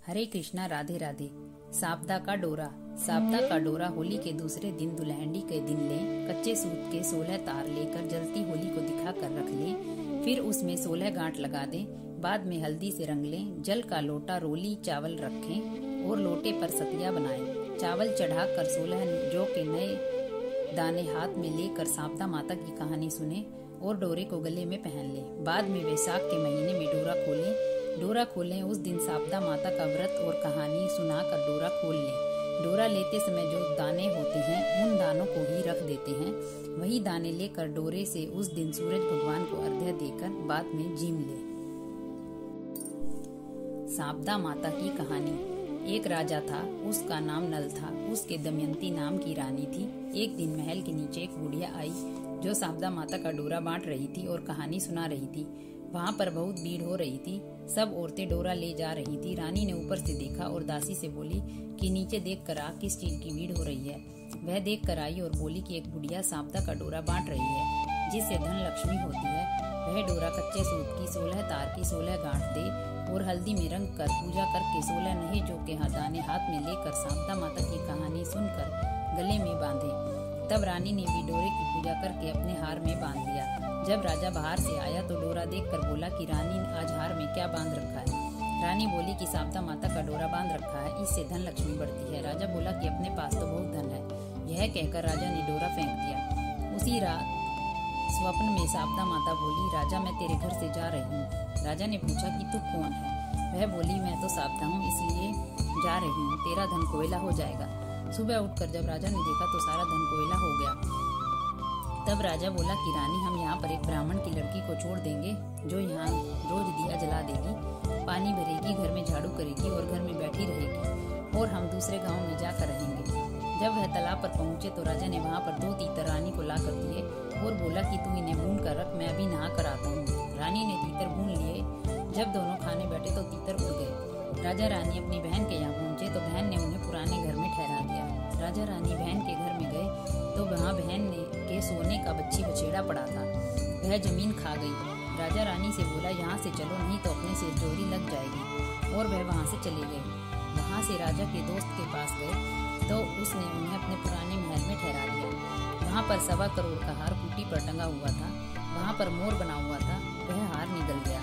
हरे कृष्णा राधे राधे। साप्ता का डोरा। साप्ता का डोरा होली के दूसरे दिन दुल्हनडी के दिन ले, कच्चे सूत के 16 तार लेकर जलती होली को दिखा कर रख ले, फिर उसमें 16 गांठ लगा दे, बाद में हल्दी से रंग लें, जल का लोटा रोली चावल रखें और लोटे पर सतिया बनाएं। चावल चढ़ा कर 16 जौ के नए दाने हाथ में लेकर साप्ता माता की कहानी सुने और डोरे को गले में पहन ले। बाद में वैशाख के महीने में डोरा खोलें। उस दिन साप्ता माता का व्रत और कहानी सुनाकर डोरा खोल लें। डोरा लेते समय जो दाने होते हैं उन दानों को ही रख देते हैं। वही दाने लेकर डोरे से उस दिन सूरज भगवान को अर्घ्य देकर बाद में जीम ले। साप्ता माता की कहानी। एक राजा था, उसका नाम नल था। उसके दमयंती नाम की रानी थी। एक दिन महल के नीचे एक बुढ़िया आई जो साप्ता माता का डोरा बांट रही थी और कहानी सुना रही थी। वहां पर बहुत भीड़ हो रही थी। सब औरतें डोरा ले जा रही थी। रानी ने ऊपर से देखा और दासी से बोली कि नीचे देख कर आ, किस चीज की भीड़ हो रही है। वह देख कर आई और बोली कि एक बुढ़िया साप्ता का डोरा बांट रही है जिससे धन लक्ष्मी होती है। वह डोरा कच्चे सूत की 16 तार की 16 गांठ दे और हल्दी में रंग कर पूजा करके 16 नए जौ के दाने हाथ में लेकर साप्ता माता की कहानी सुनकर गले में बांधे। तब रानी ने भी डोरे की पूजा करके अपने हार में बांध दिया। जब राजा बाहर से आया तो डोरा देखकर बोला कि रानी आज हार में क्या बांध रखा है। रानी बोली कि साप्ता माता का डोरा बांध रखा है, इससे धन लक्ष्मी बढ़ती है। राजा बोला कि अपने पास तो बहुत धन है। यह कहकर राजा ने डोरा फेंक दिया। उसी रात स्वप्न में साप्ता माता बोली, राजा मैं तेरे घर से जा रही हूँ। राजा ने पूछा कि तू कौन है। वह बोली, मैं तो साप्ता हूँ, इसलिए जा रही हूँ, तेरा धन कोयला हो जाएगा। सुबह उठकर जब राजा ने देखा तो सारा धन कोयला हो गया। तब राजा बोला कि रानी हम यहाँ पर एक ब्राह्मण की लड़की को छोड़ देंगे जो यहाँ रोज दिया जला देगी, पानी भरेगी, घर में झाड़ू करेगी और घर में बैठी रहेगी और हम दूसरे गांव में जाकर रहेंगे। जब वह तालाब पर पहुंचे तो राजा ने वहाँ पर 2 तीतर रानी को ला कर दिए और बोला कि तू इन्हें भून कर रख, मैं अभी नहा कर आता हूँ। रानी ने तीतर भून लिए। जब दोनों खाने बैठे तो तीतर उड़ गए। राजा रानी अपनी बहन के यहाँ पहुंचे तो बहन ने उन्हें पुराने घर में ठहरा दिया। राजा रानी बहन के घर में गए तो वहाँ बहन ने के सोने का बच्ची बछेड़ा पड़ा था। वह जमीन खा गई। राजा रानी से बोला, यहाँ से चलो नहीं तो अपने सिर चोरी लग जाएगी, और वह वहाँ से चले गए। वहाँ से राजा के दोस्त के पास गए तो उसने उन्हें अपने पुराने महल में ठहरा दिया। वहाँ पर 1.25 करोड़ का हार कुटी पर टंगा हुआ था। वहाँ पर मोर बना हुआ था। वह हार निगल गया।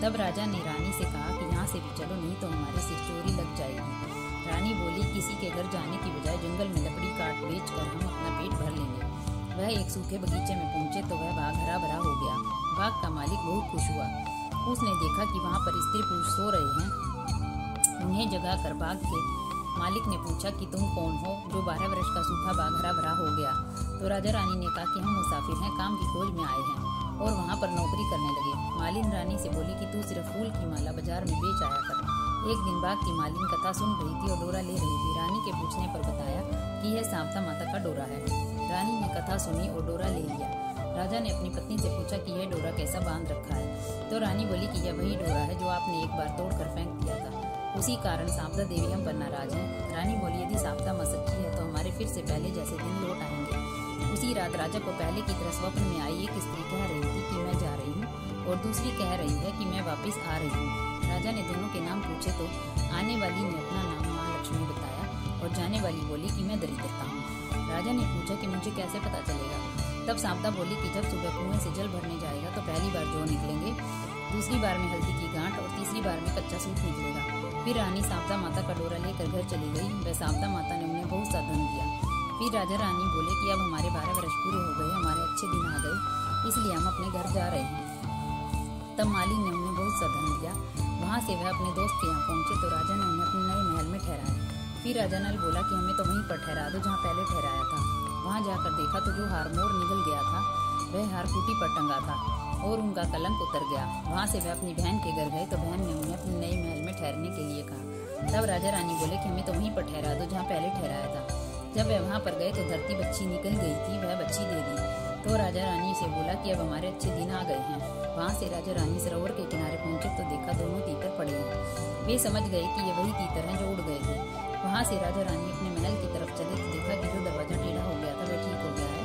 तब राजा ने रानी से कहा कि यहाँ से भी चलो नहीं तो हमारे सिर चोरी लग जाएगी। रानी बोली, किसी के घर जाने की बजाय जंगल में लकड़ी काट बेचकर हम अपना पेट भर लेंगे। वह एक सूखे बगीचे में पहुंचे तो वह बाग हरा भरा हो गया। बाग का मालिक बहुत खुश हुआ। उसने देखा कि वहाँ पर स्त्री पुरुष सो रहे हैं। उन्हें जगा कर बाग के मालिक ने पूछा कि तुम कौन हो जो 12 वर्ष का सूखा बाग हरा भरा हो गया। तो राजा रानी ने कहा कि हम मुसाफिर हैं, काम की खोज में आए हैं, और वहाँ पर नौकरी करने लगे। मालिन रानी से बोली कि तू सिर्फ फूल की माला बाजार में बेच आया कर। एक दिन बाग की मालिन कथा सुन रही थी और डोरा ले रही थी। रानी के पूछने पर बताया कि यह साप्ता माता का डोरा है। रानी ने कथा सुनी और डोरा ले लिया। राजा ने अपनी पत्नी से पूछा कि यह डोरा कैसा बांध रखा है। तो रानी बोली कि यह वही डोरा है जो आपने एक बार तोड़कर फेंक दिया था, उसी कारण साप्ता देवी हम पर नाराज है। रानी बोली, यदि साप्ता माँ सच्ची है तो हमारे फिर से पहले जैसे दिन लौट आएंगे। उसी रात राजा को पहले की तरह स्वप्न में आई एक स्त्री कह रही थी कि मैं जा रही हूँ और दूसरी कह रही है कि मैं वापस आ रही हूँ। राजा ने दोनों के नाम पूछे तो आने वाली ने अपना नाम माँ लक्ष्मी बताया और जाने वाली बोली कि मैं दरिद्रता हूँ। राजा ने पूछा कि मुझे कैसे पता चलेगा। तब साप्ता बोली कि जब सुबह कुएं से जल भरने जाएगा तो पहली बार जौ निकलेंगे, दूसरी बार में हल्दी की गांठ और तीसरी बार में कच्चा सूत निकलेगा। फिर रानी साप्ता माता का डोरा लेकर घर चली गई। वह साप्ता माता ने उन्हें बहुत सा धन दिया। फिर राजा रानी बोले कि अब हमारे 12 वर्ष पूरे हो गए, हमारे अच्छे दिन आ गए, इसलिए हम अपने घर जा रहे हैं। तब मालिक ने उन्हें बहुत सा धन दिया। वहाँ से वह अपने दोस्त के यहाँ पहुंचे तो राजा ने उन्हें अपने नए महल में ठहराया। फिर राजा नल बोला कि हमें तो वहीं पर ठहरा दो जहाँ पहले ठहराया था। वहाँ जाकर देखा तो जो हार मोर निकल गया था वह हार कुटी पर टंगा था और उनका कलंक उतर गया। वहाँ से वह अपनी बहन के घर गए तो बहन ने उन्हें अपने नए महल में ठहरने के लिए कहा। तब राजा रानी बोले कि हमें तो वहीं पर ठहरा दो जहाँ पहले ठहराया था। जब वह वहाँ पर गए तो धरती बच्ची निकल गई थी। वह बच्ची दे दी तो राजा रानी से बोला कि अब हमारे अच्छे दिन आ गए हैं। वहाँ से राजा रानी सरोवर के किनारे पहुंचे तो देखा दोनों तीतर पड़े हैं। वे समझ गए कि ये वही तीतर हैं जो उड़ गए थे। वहाँ से राजा रानी अपने महल की तरफ चले तो देखा कि जो दरवाजा टेढ़ा हो गया था वह ठीक हो गया है।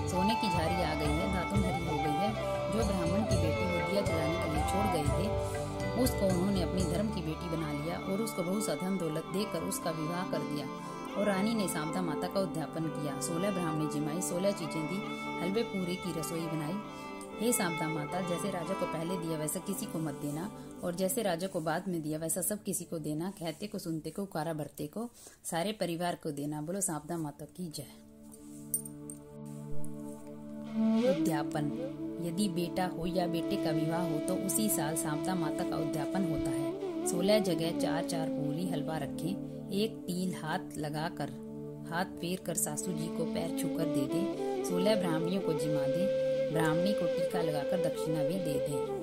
सोने की झारी आ गई है, दातुन भरी हो गई है। जो ब्राह्मण की बेटी वो दिया जलाने के लिए छोड़ गए थे उसको उन्होंने अपनी धर्म की बेटी बना लिया और उसको बहुत सा धन दौलत देकर उसका विवाह कर दिया। और रानी ने शारदा माता का उद्यापन किया। 16 ब्राह्मणी जिमाई, 16 चीजें दी, हलवे पूरी की रसोई बनाई। हे शारदा माता, जैसे राजा को पहले दिया वैसा किसी को मत देना, और जैसे राजा को बाद में दिया वैसा सब किसी को देना। कहते को, सुनते को, उकारा भरते को, सारे परिवार को देना। बोलो शारदा माता की जय। उद्यापन। यदि बेटा हो या बेटे का विवाह हो तो उसी साल शारदा माता का उद्यापन होता है। 16 जगह 4-4 पूरी हलवा रखें। एक तिल हाथ फेर कर सासू जी को पैर छूकर दे दे। 16 ब्राह्मणियों को जिमा दे। ब्राह्मणी को टीका लगाकर दक्षिणा भी दे दे।